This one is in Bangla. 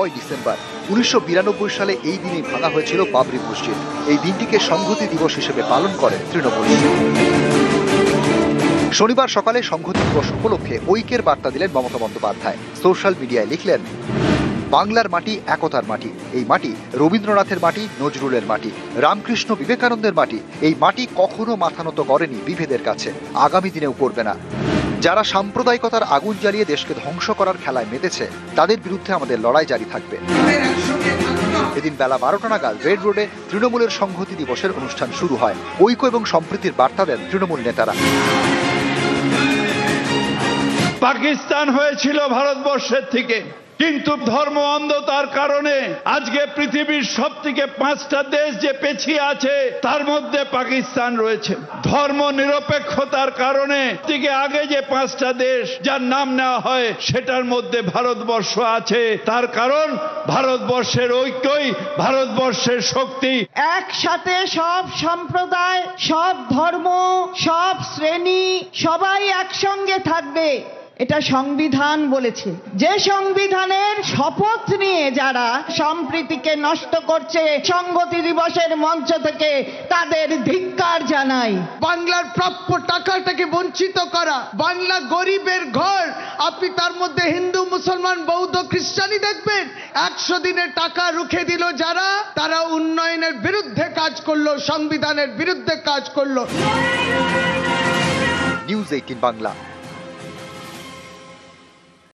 9 ডিসেম্বর 1992 সালে এই দিনেই ভাঙা হয়েছিল বাবরি মসজিদ। এই দিনটিকে সংহতি দিবস হিসেবে পালন করে তৃণমূল। শনিবার সকালে সংহতি দিবস উপলক্ষে ঐক্যের বার্তা দিলেন মমতা বন্দ্যোপাধ্যায়। সোশ্যাল মিডিয়ায় লিখলেন, বাংলার মাটি একতার মাটি, এই মাটি রবীন্দ্রনাথের মাটি, নজরুলের মাটি, রামকৃষ্ণ বিবেকানন্দের মাটি। এই মাটি কখনো মাথা নত করেনি বিভেদের কাছে, আগামী দিনেও করবে না। যারা সাম্প্রদায়িকতার আগুন জ্বালিয়ে দেশকে ধ্বংস করার খেলায় মেতেছে, তাদের বিরুদ্ধে আমাদের লড়াই জারি থাকবে। এদিন বেলা 12টা নাগাদ রেড রোডে তৃণমূলের সংহতি দিবসের অনুষ্ঠান শুরু হয়। ঐক্য এবং সম্প্রীতির বার্তা দেন তৃণমূল নেতারা। পাকিস্তান হয়েছিল ভারতবর্ষের থেকে, কিন্তু ধর্ম অন্ধতার কারণে আজকে পৃথিবীর সবথেকে 5টা দেশ যে পেছিয়ে আছে তার মধ্যে পাকিস্তান রয়েছে। ধর্ম নিরপেক্ষতার কারণে থেকে আগে যে 5টা দেশ যার নাম নেওয়া হয় সেটার মধ্যে ভারতবর্ষ আছে। তার কারণ ভারতবর্ষের ঐক্যই ভারতবর্ষের শক্তি। একসাথে সব সম্প্রদায়, সব ধর্ম, সব শ্রেণী সবাই একসঙ্গে থাকবে, এটা সংবিধান বলেছে। যে সংবিধানের শপথ নিয়ে যারা সম্প্রীতিকে নষ্ট করছে, সংহতি দিবসের মঞ্চ থেকে তাদের ধিক্কার জানাই। বাংলার প্রাপ্য টাকাটাকে বঞ্চিত করা, বাংলা গরিবের ঘর, আপনি তার মধ্যে হিন্দু, মুসলমান, বৌদ্ধ, খ্রিস্টানই দেখবেন। 100 দিনের টাকা রুখে দিল যারা, তারা উন্নয়নের বিরুদ্ধে কাজ করলো, সংবিধানের বিরুদ্ধে কাজ করলো। নিউজ 18 বাংলা।